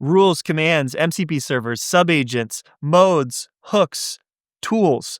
rules, commands, MCP servers, subagents, modes, hooks, tools.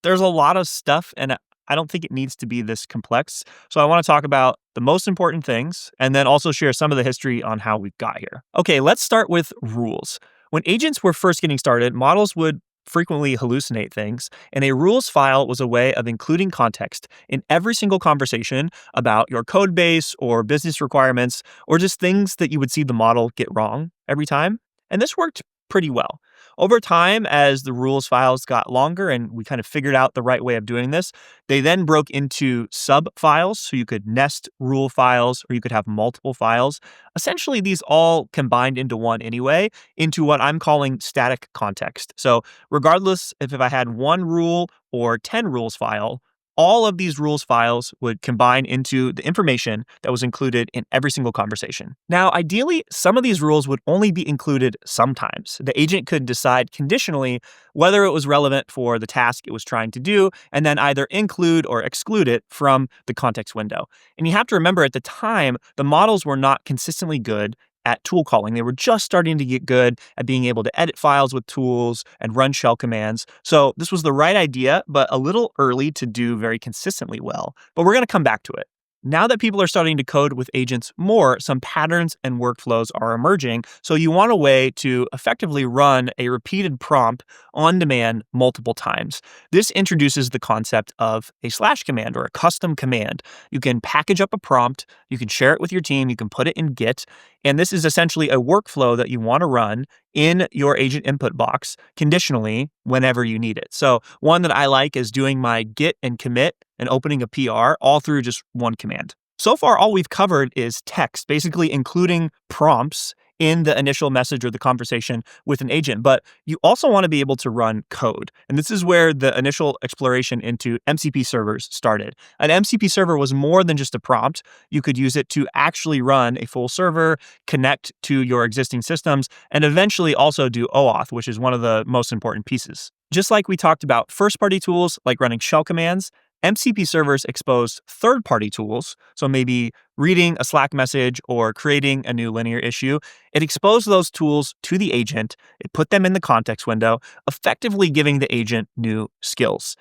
There's a lot of stuff, and I don't think it needs to be this complex. So I want to talk about the most important things and then also share some of the history on how we've got here. Okay, let's start with rules. When agents were first getting started, models would frequently hallucinate things, and a rules file was a way of including context in every single conversation about your code base or business requirements or just things that you would see the model get wrong every time. And this worked pretty well. Over time, as the rules files got longer and we kind of figured out the right way of doing this, they then broke into sub files. So you could nest rule files or you could have multiple files. Essentially, these all combined into one anyway, into what I'm calling static context. So regardless if I had one rule or 10 rules file, all of these rules files would combine into the information that was included in every single conversation. Now, ideally, some of these rules would only be included sometimes. The agent could decide conditionally whether it was relevant for the task it was trying to do, and then either include or exclude it from the context window. And you have to remember at the time, the models were not consistently good at tool calling. They were just starting to get good at being able to edit files with tools and run shell commands. So this was the right idea, but a little early to do very consistently well. But we're going to come back to it. Now that people are starting to code with agents more, some patterns and workflows are emerging. So you want a way to effectively run a repeated prompt on demand multiple times. This introduces the concept of a slash command or a custom command. You can package up a prompt, you can share it with your team, you can put it in Git, and this is essentially a workflow that you want to run in your agent input box conditionally whenever you need it. So one that I like is doing my git and commit and opening a PR all through just one command. So far, all we've covered is text, basically including prompts in the initial message or the conversation with an agent. But you also want to be able to run code. And this is where the initial exploration into MCP servers started. An MCP server was more than just a prompt. You could use it to actually run a full server, connect to your existing systems, and eventually also do OAuth, which is one of the most important pieces. Just like we talked about first-party tools like running shell commands, MCP servers expose third-party tools, so maybe reading a Slack message or creating a new linear issue. It exposed those tools to the agent, it put them in the context window, effectively giving the agent new skills.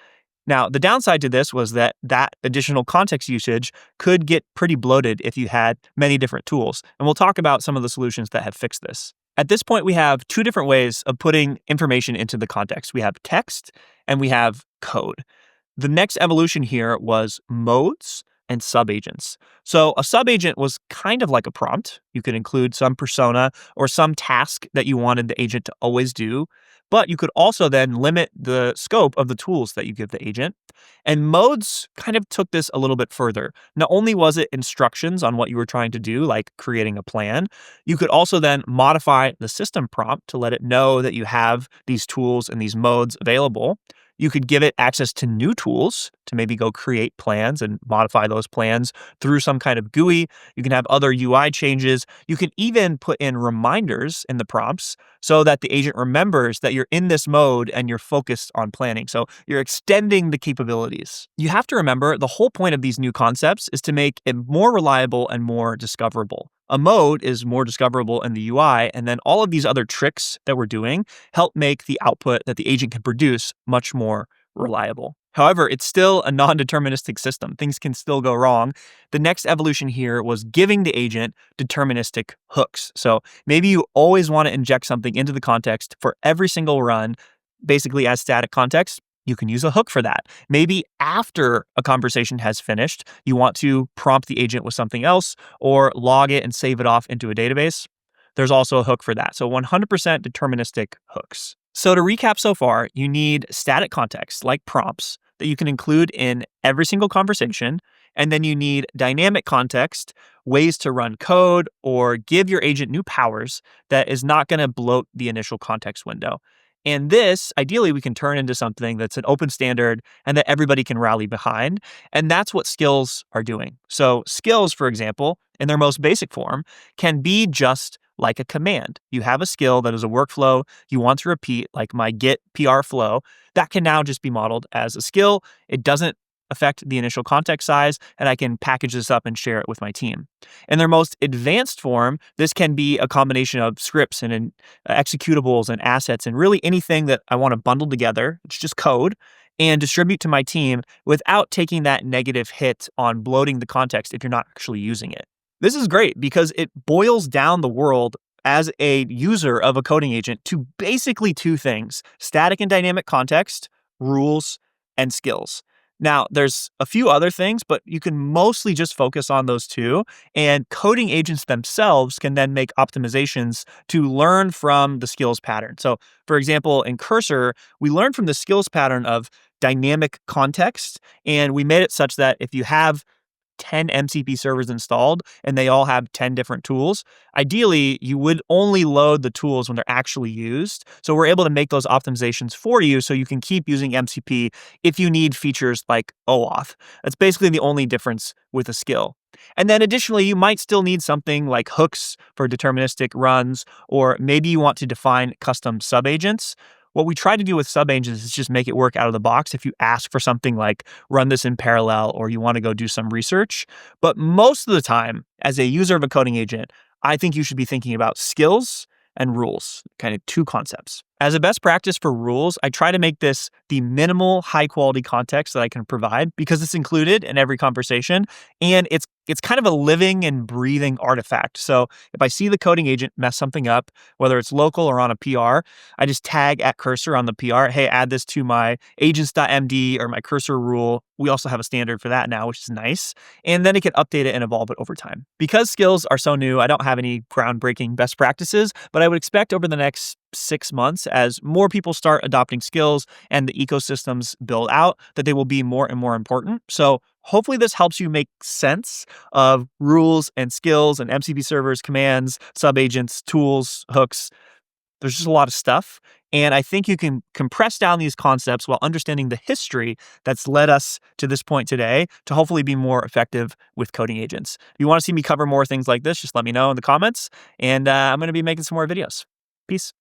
Now, the downside to this was that additional context usage could get pretty bloated if you had many different tools, and we'll talk about some of the solutions that have fixed this. At this point, we have two different ways of putting information into the context. We have text and we have code. The next evolution here was modes and subagents. So a subagent was kind of like a prompt. You could include some persona or some task that you wanted the agent to always do, but you could also then limit the scope of the tools that you give the agent. And modes kind of took this a little bit further. Not only was it instructions on what you were trying to do, like creating a plan, you could also then modify the system prompt to let it know that you have these tools and these modes available. You could give it access to new tools to maybe go create plans and modify those plans through some kind of GUI. You can have other UI changes. You can even put in reminders in the prompts so that the agent remembers that you're in this mode and you're focused on planning. So you're extending the capabilities. You have to remember the whole point of these new concepts is to make it more reliable and more discoverable. A mode is more discoverable in the UI, and then all of these other tricks that we're doing help make the output that the agent can produce much more reliable. However, it's still a non-deterministic system. Things can still go wrong. The next evolution here was giving the agent deterministic hooks. So maybe you always want to inject something into the context for every single run, basically as static context. You can use a hook for that. Maybe after a conversation has finished, you want to prompt the agent with something else or log it and save it off into a database. There's also a hook for that. So 100% deterministic hooks. So to recap so far, you need static context like prompts that you can include in every single conversation. And then you need dynamic context, ways to run code or give your agent new powers that is not going to bloat the initial context window. And this, ideally, we can turn into something that's an open standard and that everybody can rally behind. And that's what skills are doing. So skills, for example, in their most basic form, can be just like a command. You have a skill that is a workflow you want to repeat, like my git PR flow. That can now just be modeled as a skill. It doesn't affect the initial context size, and I can package this up and share it with my team. In their most advanced form, this can be a combination of scripts and executables and assets and really anything that I want to bundle together. It's just code and distribute to my team without taking that negative hit on bloating the context if you're not actually using it. This is great because it boils down the world as a user of a coding agent to basically two things: static and dynamic context, rules, and skills. Now, there's a few other things, but you can mostly just focus on those two. And coding agents themselves can then make optimizations to learn from the skills pattern. So, for example, in Cursor, we learned from the skills pattern of dynamic context, and we made it such that if you have 10 MCP servers installed and they all have 10 different tools, ideally you would only load the tools when they're actually used. So we're able to make those optimizations for you so you can keep using MCP if you need features like OAuth. That's basically the only difference with a skill. And then additionally, you might still need something like hooks for deterministic runs, or maybe you want to define custom subagents. What we try to do with subagents is just make it work out of the box if you ask for something like run this in parallel or you want to go do some research. But most of the time, as a user of a coding agent, I think you should be thinking about skills and rules, kind of two concepts. As a best practice for rules, I try to make this the minimal high quality context that I can provide because it's included in every conversation and it's kind of a living and breathing artifact. So if I see the coding agent mess something up, whether it's local or on a PR, I just tag at Cursor on the PR, hey, add this to my agents.md or my Cursor rule. We also have a standard for that now, which is nice. And then it can update it and evolve it over time. Because skills are so new, I don't have any groundbreaking best practices, but I would expect over the next 6 months, as more people start adopting skills and the ecosystems build out, that they will be more and more important. So hopefully this helps you make sense of rules and skills and MCP servers, commands, subagents, tools, hooks. There's just a lot of stuff. And I think you can compress down these concepts while understanding the history that's led us to this point today to hopefully be more effective with coding agents. If you want to see me cover more things like this, just let me know in the comments. And I'm going to be making some more videos. Peace.